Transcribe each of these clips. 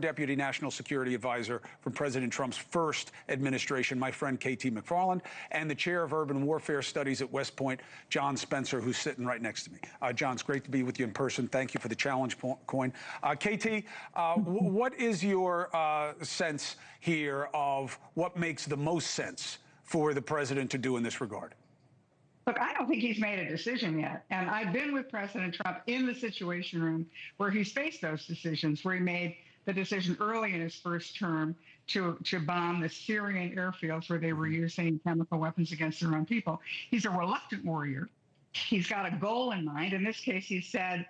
Deputy National Security Advisor from President Trump's first administration, my friend KT McFarland, and the Chair of Urban Warfare Studies at West Point, John Spencer, who's sitting right next to me. John, it's great to be with you in person. Thank you for the challenge coin. KT, what is your sense here of what makes the most sense for the president to do in this regard? Look, I don't think he's made a decision yet. And I've been with President Trump in the Situation Room where he's faced those decisions, where he made the decision early in his first term to bomb the Syrian airfields where they were using chemical weapons against their own people. He's a reluctant warrior. He's got a goal in mind. In this case, he said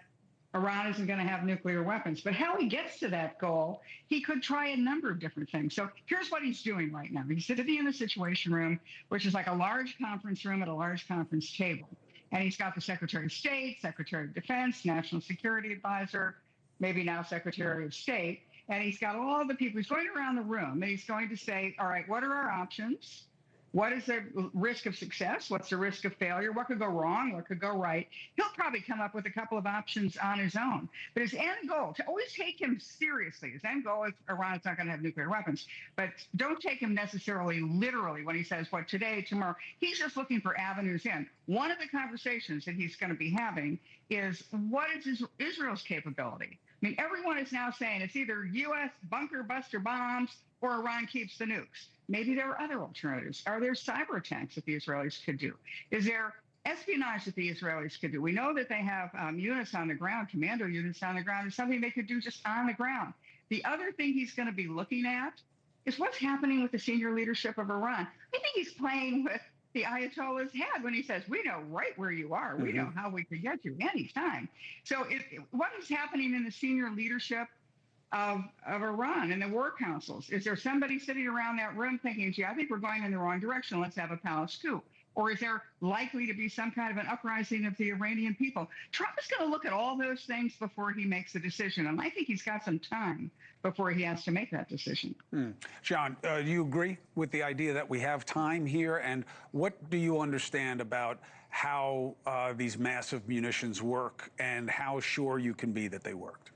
Iran isn't going to have nuclear weapons. But how he gets to that goal, he could try a number of different things. So here's what he's doing right now. He's sitting in the Situation Room, which is like a large conference room at a large conference table. And he's got the Secretary of State, Secretary of Defense, National Security Advisor, maybe now Secretary of State. And he's got all the people. He's going around the room, and he's going to say, all right, what are our options? What is the risk of success? What's the risk of failure? What could go wrong? What could go right? He'll probably come up with a couple of options on his own. But his end goal, to always take him seriously, his end goal is Iran's not going to have nuclear weapons. But don't take him necessarily literally when he says, what, today, tomorrow. He's just looking for avenues in. One of the conversations that he's going to be having is, what is Israel's capability? I mean, everyone is now saying it's either U.S. bunker buster bombs or Iran keeps the nukes. Maybe there are other alternatives. Are there cyber attacks that the Israelis could do? Is there espionage that the Israelis could do? We know that they have units on the ground, commando units on the ground, and something they could do just on the ground. The other thing he's going to be looking at is what's happening with the senior leadership of Iran. I think he's playing with the Ayatollah's head when he says, we know right where you are. We know how we could get you anytime. So what is happening in the senior leadership of Iran and the war councils? Is there somebody sitting around that room thinking, gee, I think we're going in the wrong direction, let's have a palace coup? Or is there likely to be some kind of an uprising of the Iranian people? Trump is going to look at all those things before he makes a decision, and I think he's got some time before he has to make that decision. John, do you agree with the idea that we have time here? And what do you understand about how these massive munitions work and how sure you can be that they worked?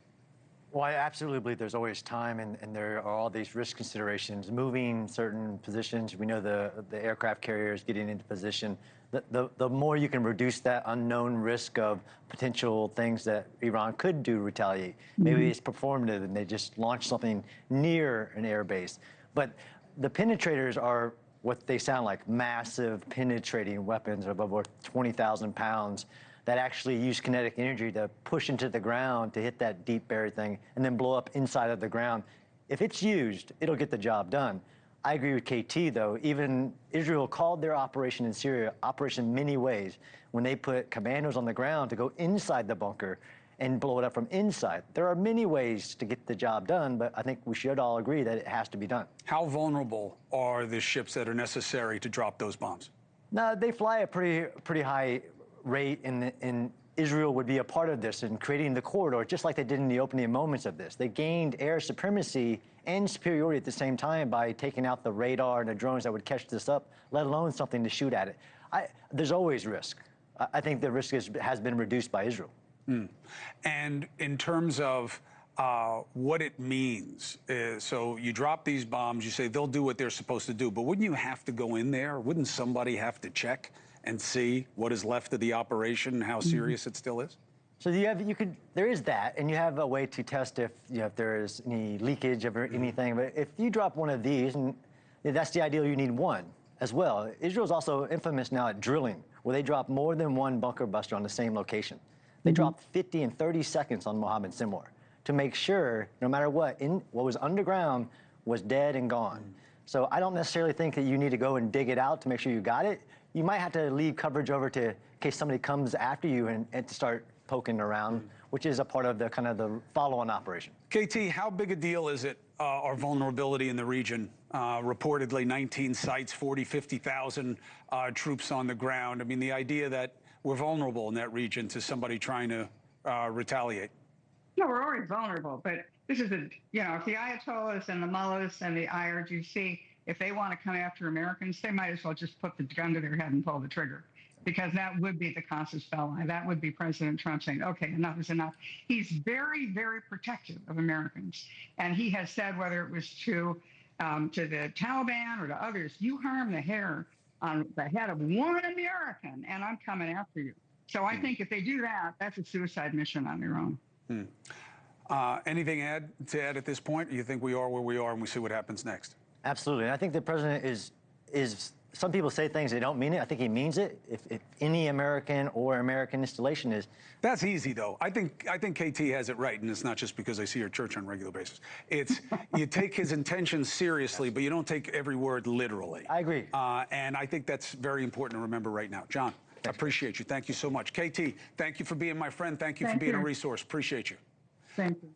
Well, I absolutely believe there's always time, and there are all these risk considerations, moving certain positions. We know the aircraft carriers getting into position. The more you can reduce that unknown risk of potential things that Iran could do, retaliate. Maybe it's performative and they just launch something near an air base. But the penetrators are what they sound like, massive penetrating weapons of over 20,000 pounds. That actually use kinetic energy to push into the ground to hit that deep buried thing and then blow up inside of the ground. If it's used, it'll get the job done. I agree with KT, though. Even Israel called their operation in Syria Operation Many Ways when they put commandos on the ground to go inside the bunker and blow it up from inside. There are many ways to get the job done, but I think we should all agree that it has to be done. How vulnerable are the ships that are necessary to drop those bombs? No, they fly at pretty high rate, and Israel would be a part of this in creating the corridor, just like they did in the opening moments of this. They gained air supremacy and superiority at the same time by taking out the radar and the drones that would catch this up, let alone something to shoot at it. There's always risk. I think the risk has been reduced by Israel. And in terms of what it means, so you drop these bombs, you say they'll do what they're supposed to do, but wouldn't you have to go in there? Wouldn't somebody have to check and see what is left of the operation and how serious it still is? So there is that, and you have a way to test if there is any leakage of anything. But if you drop one of these, and that's the ideal, you need one as well. Israel's also infamous now at drilling, where they drop more than one bunker buster on the same location. They dropped 50 and 30 seconds on Mohammed Sinwar to make sure, no matter what was underground was dead and gone. So I don't necessarily think that you need to go and dig it out to make sure you got it. You might have to leave coverage over to in case somebody comes after you and to start poking around, which is a part of the kind of the follow-on operation. KT, how big a deal is it, our vulnerability in the region? Reportedly 19 sites, 40, 50,000 troops on the ground. I mean, the idea that we're vulnerable in that region to somebody trying to retaliate. No, we're already vulnerable, but this is if the Ayatollahs and the mullahs and the IRGC, if they want to come after Americans, they might as well just put the gun to their head and pull the trigger. because that would be the casus belli. That would be President Trump saying, okay, enough is enough. He's very, very protective of Americans. And he has said, whether it was to the Taliban or to others, you harm the hair on the head of one American, and I'm coming after you. So I think if they do that, that's a suicide mission on their own. Anything to add at this point? Or you think we are where we are and we see what happens next? Absolutely. And I think the president is some people say things, they don't mean it. I think he means it. If any American or American installation is. That's easy, though. I think KT has it right, and it's not just because I see her at church on a regular basis. It's you take his intentions seriously, but you don't take every word literally. I agree. And I think that's very important to remember right now. John, I appreciate you. Thank you so much. KT, thank you for being my friend. Thank you for being a resource. Appreciate you. Thank you.